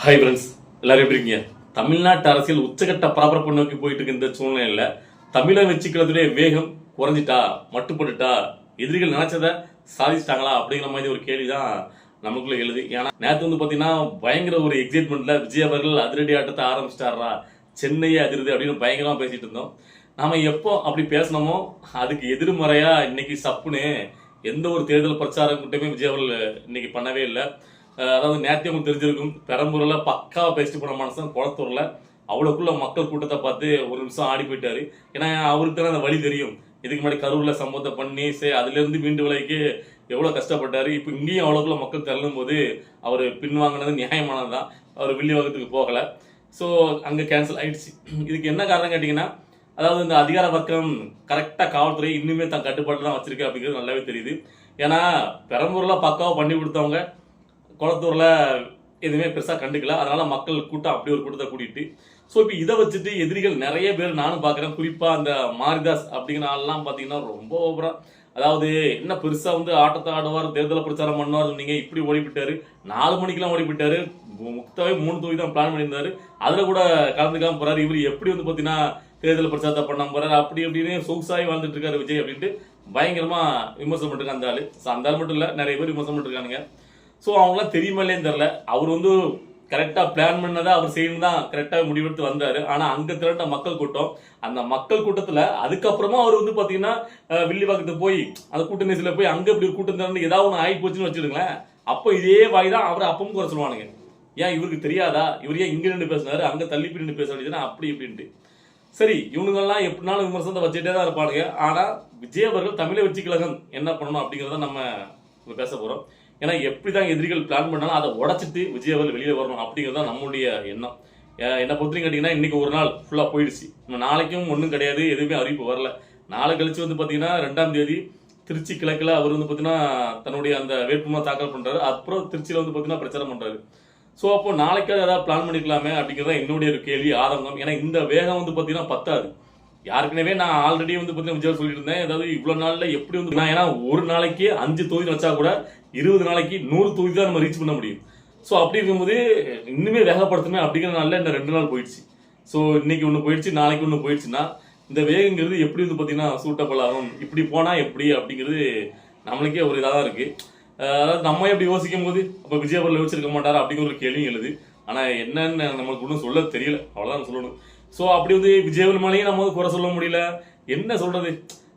Hi friends, எல்லாரும் எப்படி இருக்கீங்க? தமிழ்நாட்டு அரசியல் உச்சகட்ட பரபரப்பு நோக்கி போயிட்டு இருக்க இந்த சூழ்நிலையில தமிழை வச்சுக்கிறதுடைய வேகம் குறைஞ்சிட்டா, மட்டுப்பட்டுட்டா, எதிரிகள் நினைச்சதை சாதிச்சிட்டாங்களா அப்படிங்கிற மாதிரி ஒரு கேள்விதான் நமக்குள்ள எழுது. ஏன்னா நேற்று பாத்தீங்கன்னா பயங்கர ஒரு எக்ஸைட்மெண்ட்ல விஜய் அவர்கள் அதிரடி ஆட்டத்தை ஆரம்பிச்சிட்டாரா, சென்னையே அதிருது அப்படின்னு பயங்கரமா பேசிட்டு இருந்தோம். நாம எப்போ அப்படி பேசணுமோ அதுக்கு எதிர்மறையா இன்னைக்கு சப்புன்னு எந்த ஒரு தேர்தல் பிரச்சாரம் கூட்டமே விஜய் அவர்கள் இன்னைக்கு பண்ணவே இல்லை. அதாவது நேரத்தையும் உங்களுக்கு தெரிஞ்சிருக்கும், பெரம்பூர்ல பக்காவா பேசிட்டு போன மனுஷன் குளத்தூர்ல அவ்வளவுக்குள்ள மக்கள் கூட்டத்தை பார்த்து ஒரு நிமிஷம் ஆடி போயிட்டாரு. ஏன்னா அவருக்கு தானே அந்த வழி தெரியும். இதுக்கு முன்னாடி கரூர்ல சம்பவத்தை பண்ணி அதுல இருந்து மீண்டு விலைக்கு எவ்வளவு கஷ்டப்பட்டாரு. இப்ப இங்கேயும் அவ்வளவுக்குள்ள மக்கள் திரளும் போது அவர் பின்வாங்கினது நியாயமானதுதான். அவர் வில்லிவாக்கத்துக்கு போகல. ஸோ அங்க கேன்சல் ஆயிடுச்சு. இதுக்கு என்ன காரணம் கேட்டீங்கன்னா, அதாவது இந்த அதிகார வர்க்கம் கரெக்டா காவல்துறை இன்னுமே தன் கட்டுப்பாட்டு தான் வச்சிருக்கு அப்படிங்கிறது நல்லாவே தெரியுது. ஏன்னா பெரம்பூர்ல பக்காவா பண்ணி கொடுத்தவங்க குளத்தூர்ல எதுவுமே பெருசா கண்டுக்கல. அதனால மக்கள் கூட்டம் அப்படி ஒரு கூட்டத்தை கூட்டிட்டு, ஸோ இப்போ இதை வச்சுட்டு எதிரிகள் நிறைய பேர் நானும் பார்க்குறேன். குறிப்பா அந்த மாரிதாஸ் அப்படிங்கிற ஆள்லாம் பார்த்தீங்கன்னா ரொம்ப ஓவரா, அதாவது என்ன பெருசா ஆட்டத்தை ஆடுவார், தேர்தலை பிரச்சாரம் பண்ணுவார் சொன்னீங்க, இப்படி ஓடிவிட்டாரு. 4 மணிக்கெல்லாம் ஓடிவிட்டாரு. முக்தாவே 3 தொகுதி தான் பிளான் பண்ணியிருந்தாரு. அதுல கூட கலந்துக்காம போறாரு. இவர் எப்படி பார்த்தீங்கன்னா தேர்தல் பிரச்சாரத்தை பண்ணாம போறாரு, அப்படி அப்படின்னு சொகுசாகி வாழ்ந்துட்டு இருக்காரு விஜய் அப்படின்ட்டு பயங்கரமா விமர்சனம் பண்ணிருக்காங்க அந்த ஆளு. அந்த ஆள் மட்டும் இல்ல, நிறைய பேர் விமர்சனம் பண்ணிருக்கானுங்க. ஸோ அவங்களாம் தெரியுமா இல்லைன்னு தெரியல. அவர் கரெக்டா பிளான் பண்ணதை அவர் செய்யணும் தான் கரெக்டா முடிவெடுத்து வந்தாரு. ஆனா அங்க திரண்ட மக்கள் கூட்டம், அந்த மக்கள் கூட்டத்துல அதுக்கப்புறமா அவர் பாத்தீங்கன்னா வில்லிவாக்கத்துக்கு போய் அந்த கூட்ட நெரிசல போய் அங்க இப்படி ஒரு கூட்டம் திரண்டு ஏதாவது ஒன்று ஆகி போச்சுன்னு வச்சிருங்களேன். அப்போ இதே வாய் தான் அவரை அப்பவும் குறை சொல்லுவானுங்க. ஏன் இவருக்கு தெரியாதா, இவர் ஏன் இங்க நின்று பேசினாரு, அங்க தள்ளி நின்று பேச வேண்டியதுன்னா அப்படி இப்படின்ட்டு. சரி, இவனுங்கெல்லாம் எப்படினாலும் விமர்சனத்தை வச்சுட்டே தான் இருப்பானுங்க. ஆனா விஜய் அவர்கள் தமிழை வச்சு கழகம் என்ன பண்ணணும் அப்படிங்கிறத நம்ம பேச போறோம். ஏன்னா எப்படிதான் எதிரிகள் பிளான் பண்ணாலும் அதை உடச்சிட்டு விஜய் அவர்கள் வெளியே வரணும் அப்படிங்கிறது நம்மளுடைய எண்ணம். என்ன பொறுத்தவரைக்கும் கேட்டீங்கன்னா, இன்னைக்கு ஒரு நாள் ஃபுல்லா போயிடுச்சு. நாளைக்கும் ஒன்றும் கிடையாது, எதுவுமே அறிவிப்பு வரல. நாளை கழிச்சு பாத்தீங்கன்னா 2ஆம் தேதி திருச்சி கிழக்குல அவர் பாத்தீங்கன்னா தன்னுடைய அந்த வேட்புமனு தாக்கல் பண்றாரு. அப்புறம் திருச்சியில பாத்தீங்கன்னா பிரச்சாரம் பண்றாரு. ஸோ அப்போ நாளைக்காவது ஏதாவது பிளான் பண்ணிக்கலாமே அப்படிங்கிறத என்னுடைய ஒரு கேள்வி ஆரம்பம். ஏன்னா இந்த வேகம் பாத்தீங்கன்னா பத்தாது. யாருக்குனவே நான் ஆல்ரெடி பாத்தீங்கன்னா விஜய் சொல்லிட்டு இருந்தேன், அதாவது இவ்வளவு நாள்ல எப்படி நான் ஏன்னா ஒரு நாளைக்கு 5 தொகுதி வச்சா கூட 20 நாளைக்கு 100 தொகுதி தான் நம்ம ரீச் பண்ண முடியும். ஸோ அப்படி இருக்கும்போது இன்னுமே வேகப்படுத்தணுமே அப்படிங்கிற நாள்ல இந்த 2 நாள் போயிடுச்சு. ஸோ இன்னைக்கு ஒன்று போயிடுச்சு, நாளைக்கு ஒன்று போயிடுச்சுன்னா இந்த வேகங்கிறது எப்படி பாத்தீங்கன்னா சூட்டபிள் ஆகும், இப்படி போனா எப்படி அப்படிங்கிறது நம்மளுக்கே ஒரு இதாக தான் இருக்கு. அதாவது நம்ம எப்படி யோசிக்கும் போது அப்ப விஜய் அவர்கள் யோசிச்சிருக்க மாட்டாரா அப்படிங்கிற ஒரு கேள்வியும் எழுது. ஆனா என்னன்னு நம்மளுக்கு ஒன்றும் சொல்ல தெரியல, அவ்வளவுதான் சொல்லணும். ஸோ அப்படி விஜய் அவர்கள் மேலேயும் நம்ம குறை சொல்ல முடியல. என்ன சொல்றது,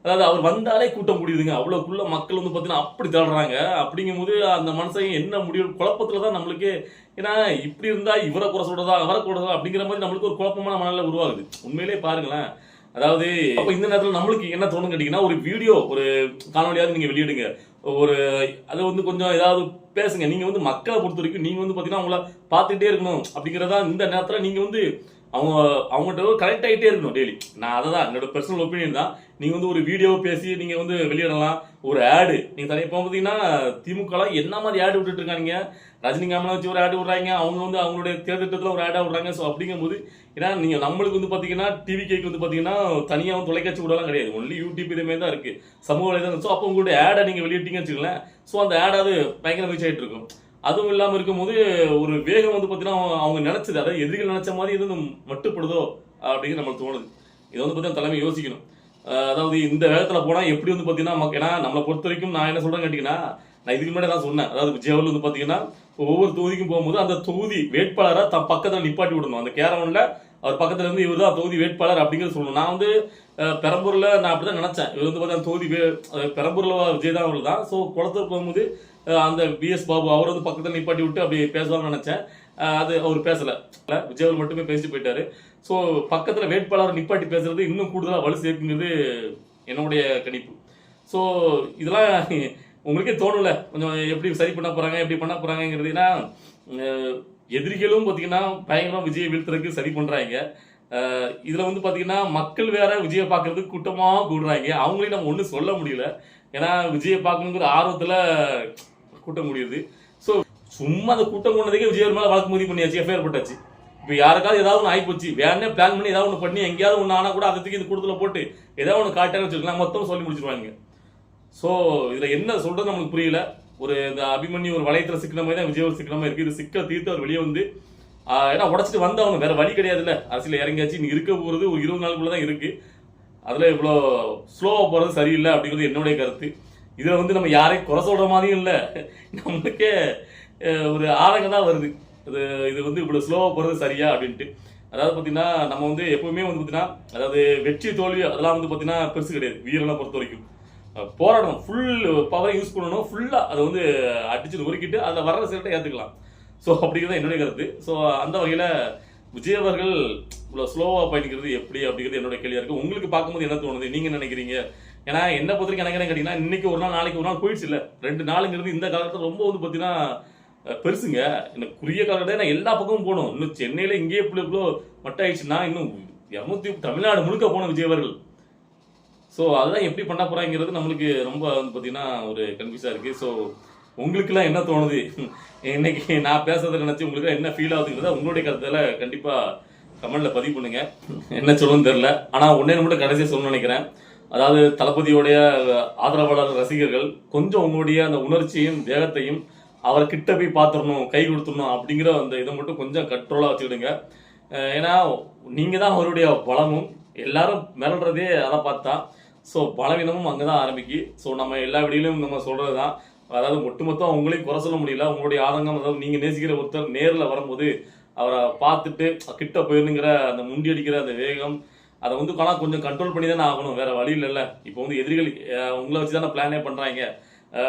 அதாவது அவர் வந்தாலே கூட்டம் முடியுதுங்க. அவ்வளவுக்குள்ள மக்கள் பாத்தீங்கன்னா அப்படி தள்ளுறாங்க. அப்படிங்கும் போது அந்த மனுஷன் என்ன முடிவு குழப்பத்துலதான் நம்மளுக்கு. ஏன்னா இப்படி இருந்தா இவரை குறை சொல்றதா அவரை குறைதா அப்படிங்கிற மாதிரி நம்மளுக்கு ஒரு குழப்பமான மனநிலை உருவாகுது. உண்மையிலே பாருங்களேன். அதாவது அப்ப இந்த நேரத்தில் நம்மளுக்கு என்ன தோணும் கேட்டீங்கன்னா, ஒரு வீடியோ ஒரு காணொலியாவது நீங்க வெளியிடுங்க, ஒரு அது கொஞ்சம் ஏதாவது பேசுங்க. நீங்க மக்களை பொறுத்த வரைக்கும் நீங்க பாத்தீங்கன்னா அவங்கள பார்த்துட்டே இருக்கணும் அப்படிங்கறதா. இந்த நேரத்துல நீங்க அவங்ககிட்ட கனெக்ட் ஆகிட்டே இருக்கணும் டெய்லி. நான் அதை தான் என்னோட பர்சனல் ஒப்பீனியன் தான். நீங்க ஒரு வீடியோ பேசி நீங்க வெளியிடலாம். ஒரு ஆடு நீங்க தனியாக இப்போ பாத்தீங்கன்னா திமுக என்ன மாதிரி ஆடு விட்டுட்டு இருக்காங்க. ரஜினிகாமலை வச்சு ஒரு ஆடு விடுறாங்க, அவங்க அவங்களுடைய தேர்தல் ஒரு ஆடா விடுறாங்க. ஸோ அப்படிங்கும்போது ஏன்னா நீங்க நம்மளுக்கு பாத்தீங்கன்னா டிவி கேக்கு பாத்தீங்கன்னா தனியாக தொலைக்காட்சி விடலாம் கிடையாது, ஒன்லி யூடியூப் இதுமே தான் இருக்கு, சமூக வலைதளம். ஸோ அப்போ உங்களுடைய ஆடை நீங்க வெளியிட்டீங்கன்னு வச்சுக்கோங்களேன். ஸோ அந்த ஆடாவது பயங்கர ரீச் ஆகிட்டு இருக்கும். அதுவும் இல்லாமல் இருக்கும்போது ஒரு வேகம் பாத்தீங்கன்னா அவங்க நினைச்சது, அதாவது எதிரிகள் நினைச்ச மாதிரி இது மட்டுப்படுதோ அப்படின்னு நம்மளுக்கு தோணுது. இதை பாத்தீங்கன்னா தலைமை யோசிக்கணும். அதாவது இந்த வேகத்துல போனா எப்படி பாத்தீங்கன்னா ஏன்னா நம்மளை பொறுத்த வரைக்கும் நான் என்ன சொல்றேன்னு கேட்டீங்கன்னா, நான் இதுக்கு முன்னாடி தான் சொன்னேன். அதாவது விஜய் அவர்கள் பாத்தீங்கன்னா ஒவ்வொரு தொகுதிக்கும் போகும்போது அந்த தொகுதி வேட்பாளரை தன் பக்கத்துல நிப்பாட்டி விடணும். அந்த கேரவன்ல அவர் பக்கத்துல இருந்து இவர் தான் தொகுதி வேட்பாளர் அப்படிங்கிறது சொல்லணும். நான் பெரம்பூர்ல நான் அப்படிதான் நினைச்சேன். இவர் பாத்தீங்கன்னா தொகுதி பெரம்பூர்ல விஜய் தான் அவர்கள் தான். ஸோ குளத்தூர் போகும்போது அந்த பிஎஸ் பாபு அவர் பக்கத்துல நிப்பாட்டி விட்டு அப்படி பேசுவாங்கன்னு நினைச்சேன். அது அவர் பேசல, விஜய் அவர்கள் மட்டுமே பேசிட்டு போயிட்டாரு. ஸோ பக்கத்துல வேட்பாளர் நிப்பாட்டி பேசுறது இன்னும் கூடுதலா வலு சேர்க்குங்கிறது என்னுடைய கணிப்பு. ஸோ இதெல்லாம் உங்களுக்கே தோணுல கொஞ்சம் எப்படி சரி பண்ண போறாங்க, எப்படி பண்ண போறாங்கிறதுனா, எதிரிகளும் பாத்தீங்கன்னா பயங்கரம் விஜயை வீழ்த்துறதுக்கு சரி பண்றாங்க. இதுல பாத்தீங்கன்னா மக்கள் வேற விஜயை பாக்குறதுக்கு கூட்டமா கூடுறாங்க. அவங்களையும் நம்ம ஒன்றும் சொல்ல முடியல. ஏன்னா விஜயை பார்க்கணுங்கிற ஆர்வத்துல கூட்டம் முடியுது. ஸோ சும்மா அந்த கூட்டம் கொண்டதுக்கே விஜய் மேல வழக்கு முடிவு பண்ணியாச்சு, எஃப்ஐஆர் போட்டாச்சு. இப்போ யாருக்காவது ஏதாவது ஒன்று ஆகிப்போச்சு, வேணே பிளான் பண்ணி ஏதாவது ஒன்று பண்ணி எங்கேயாவது ஒன்று ஆனால் கூட அதுக்கு இந்த கூட்டத்தில் போட்டு ஏதாவது ஒன்று காட்டான்னு வச்சுருக்கலாம், மொத்தம் சொல்லி முடிச்சிருவாங்க. ஸோ இதில் என்ன சொல்றது நமக்கு புரியல. ஒரு இந்த அபிமன்யு ஒரு வளையத்தில் சிக்கின மாதிரி தான் விஜய் சிக்கின மாதிரி இருக்கு. இது சிக்க தீர்த்து அவர் வெளியே ஏன்னா உடச்சிட்டு வந்தவங்க வேற வழி கிடையாதுல்ல. அரசியல் இறங்கியாச்சு, நீ இருக்க போறது ஒரு 20 நாளுக்குள்ள தான் இருக்கு. அதுல இவ்வளோ ஸ்லோவா போறது சரியில்லை அப்படிங்கிறது என்னுடைய கருத்து. இதுல வந்து நம்ம யாரையும் குறை சொல்ற மாதிரியும் இல்லை, நம்மளுக்கே ஒரு ஆதங்கம் தான் வருது. இது வந்து இவ்வளவு ஸ்லோவா போறது சரியா அப்படின்ட்டு. அதாவது பார்த்தீங்கன்னா நம்ம வந்து எப்பவுமே வந்து பார்த்தீங்கன்னா, அதாவது வெற்றி தோல்வி அதெல்லாம் வந்து பார்த்தீங்கன்னா பெருசு கிடையாது வீரனை பொறுத்த வரைக்கும். போராடணும், ஃபுல் பவரை யூஸ் பண்ணணும், ஃபுல்லாக அதை வந்து அடிச்சு நொறுக்கிட்டு அதில் வர்ற ரிசல்ட்டை ஏற்றுக்கலாம். ஸோ அப்படிங்கிறது என்னுடைய கருத்து. ஸோ அந்த வகையில் விஜய் அவர்கள் இவ்வளோ ஸ்லோவாக பயணிக்கிறது எப்படி அப்படிங்கிறது என்னோட கேள்வியாக இருக்குது. உங்களுக்கு பார்க்கும்போது என்ன தோணுது, நீங்கள் நினைக்கிறீங்க? ஏன்னா என்ன பொறுத்த வரைக்கும் எனக்கு என்ன கேட்டிங்கன்னா, இன்னைக்கு ஒரு நாள் நாளைக்கு ஒரு நாள் போயிடுச்சு இல்லை, 2 நாளுங்கிறது இந்த காலத்தில் ரொம்ப வந்து பார்த்தீங்கன்னா பெருசுங்க. எனக்கு குறுகிய காலகட்டத்தில் நான் எல்லா பக்கமும் போகணும். இன்னும் சென்னையில் இங்கேயே இவ்வளோ மட்டை ஆயிடுச்சுன்னா இன்னும் 200 தமிழ்நாடு முழுக்க போன விஜய் அவர்கள். ஸோ அதெல்லாம் எப்படி பண்ண போகிறாங்கிறது நம்மளுக்கு ரொம்ப வந்து பார்த்தீங்கன்னா ஒரு கன்ஃபியூஸாக இருக்குது. ஸோ உங்களுக்குலாம் என்ன தோணுது, இன்னைக்கு நான் பேசுறதை நினச்சி உங்களுக்கு என்ன ஃபீல் ஆகுதுங்கிறத உங்களுடைய கருத்தில் கண்டிப்பாக கமெண்ட்டில் பதிவு பண்ணுங்க. என்ன சொல்லணும்னு தெரில, ஆனால் ஒன்றே மட்டும் கடைசியாக சொல்லணும்னு நினைக்கிறேன். அதாவது தளபதியோடைய ஆதரவாளர் ரசிகர்கள் கொஞ்சம் உங்களுடைய அந்த உணர்ச்சியும் வேகத்தையும் அவரை கிட்ட போய் பார்த்துடணும், கை கொடுத்துடணும் அப்படிங்கிற அந்த இதை மட்டும் கொஞ்சம் கண்ட்ரோலாக வச்சுக்கிடுங்க. ஏன்னா நீங்கள் தான் அவருடைய பலமும், எல்லாரும் மிரள்றதே அதை பார்த்தா. ஸோ பலவீனமும் அங்கே தான் ஆரம்பிக்கு. ஸோ நம்ம எல்லா வீடியோலையும் நம்ம சொல்கிறது தான், அதாவது ஒட்டுமொத்தம் உங்களையும் குறை சொல்ல முடியல. உங்களுடைய ஆதங்கம், அதாவது நீங்கள் நேசிக்கிற ஒருத்தர் நேரில் வரும்போது அவரை பார்த்துட்டு கிட்ட போயிருந்துங்கிற அந்த முண்டி அடிக்கிற அந்த வேகம், அதை வந்து ஆனால் கொஞ்சம் கண்ட்ரோல் பண்ணி தானே ஆகணும், வேற வழி இல்லைல்ல. இப்போ வந்து எதிரிகள் உங்களை வச்சு தானே பிளானே பண்ணுறாங்க.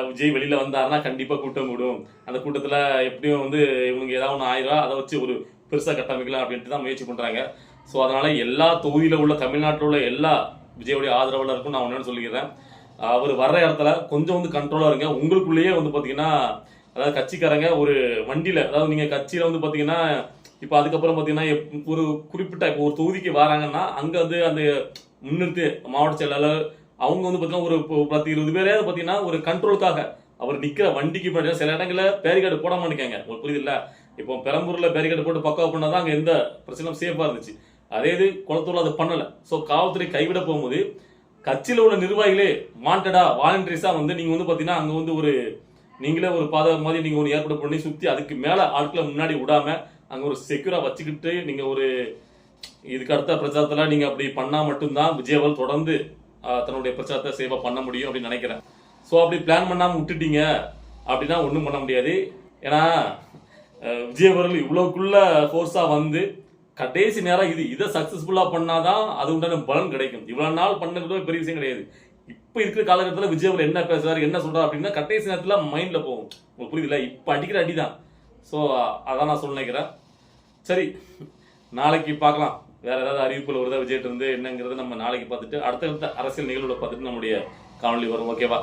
விஜய் வெளியில் வந்தாருன்னா கண்டிப்பாக கூட்டம் கூடும், அந்த கூட்டத்தில் எப்படியும் வந்து இவங்க ஏதாவது ஒன்று ஆயிரம், அதை வச்சு ஒரு பெருசாக கட்டமைக்கலாம் அப்படின்ட்டு தான் முயற்சி பண்ணுறாங்க. ஸோ அதனால் எல்லா தொகுதியில் உள்ள தமிழ்நாட்டில் உள்ள எல்லா விஜயோடைய ஆதரவாளருக்கும் நான் ஒன்று சொல்லிக்கிறேன், அவர் வர்ற இடத்துல கொஞ்சம் வந்து கண்ட்ரோலாக இருங்க. உங்களுக்குள்ளேயே வந்து பார்த்தீங்கன்னா, அதாவது கட்சிக்காரங்க ஒரு வண்டியில், அதாவது நீங்கள் கட்சியில் வந்து பார்த்தீங்கன்னா இப்போ அதுக்கப்புறம் பார்த்தீங்கன்னா ஒரு குறிப்பிட்ட இப்போ ஒரு தொகுதிக்கு வராங்கன்னா அங்கே வந்து அந்த முன்னிறுத்தி மாவட்ட செயலாளர் அவங்க வந்து பார்த்தீங்கன்னா ஒரு 10-20 பேரே பார்த்தீங்கன்னா ஒரு கண்ட்ரோலுக்காக அவர் நிற்கிற வண்டிக்கு பார்த்தீங்கன்னா சில இடங்களில் பேரிகார்டு போட மாட்டேங்க. உங்களுக்கு புரியுது இல்லை? இப்போ பெரம்பூரில் பேரிகார்டு போட்டு பக்காவ பண்ணால் தான் அங்கே எந்த பிரச்சனையும் சேஃபாக இருந்துச்சு. அதே இது குளத்தூரில் அது பண்ணலை. ஸோ காவல்துறை கைவிட போகும்போது கட்சியில் உள்ள நிர்வாகிகளே வாண்டடா வாலண்டரிஸாக வந்து நீங்கள் வந்து பார்த்தீங்கன்னா அங்கே வந்து ஒரு நீங்களே ஒரு பாதை மாதிரி நீங்கள் ஒன்று ஏற்பாடு பண்ணி சுற்றி அதுக்கு மேலே ஆட்களை முன்னாடி விடாமல் அங்கே ஒரு செக்யூராக வச்சுக்கிட்டு நீங்கள் ஒரு இதுக்கு அடுத்த பிரச்சாரத்தில் நீங்கள் அப்படி பண்ணால் மட்டும்தான் விஜய் அவர்கள் தொடர்ந்து தன்னுடைய பிரச்சாரத்தை சேவை பண்ண முடியும் அப்படின்னு நினைக்கிறேன். ஸோ அப்படி பிளான் பண்ணாமல் விட்டுட்டீங்க அப்படின்னா ஒன்றும் பண்ண முடியாது. ஏன்னா விஜய் அவர்கள் இவ்வளோக்குள்ள ஃபோர்ஸாக வந்து கடைசி நேரம் இதை சக்ஸஸ்ஃபுல்லாக பண்ணாதான் அது உண்டான பலன் கிடைக்கும். இவ்வளோ நாள் பண்ணது பெரிய விஷயம் கிடையாது. இப்போ இருக்கிற காலகட்டத்தில் விஜய் அவர்கள் என்ன பேசுறாரு என்ன சொல்றாரு அப்படின்னா கடைசி நேரத்தில் மைண்டில் போகும். உங்களுக்கு புரியுதுல்ல? இப்போ அடிக்கிற அடி தான். ஸோ அதான் நான் சொல்ல நினைக்கிறேன். சரி, நாளைக்கு பார்க்கலாம். வேற ஏதாவது அறிவிப்புகள் வருதா விஜய்ட்டு இருந்து என்னங்கிறது நம்ம நாளைக்கு பார்த்துட்டு அடுத்தடுத்த அரசியல் நிகழ்வுகளை பார்த்துட்டு நம்முடைய காணொலி வரும். ஓகேவா?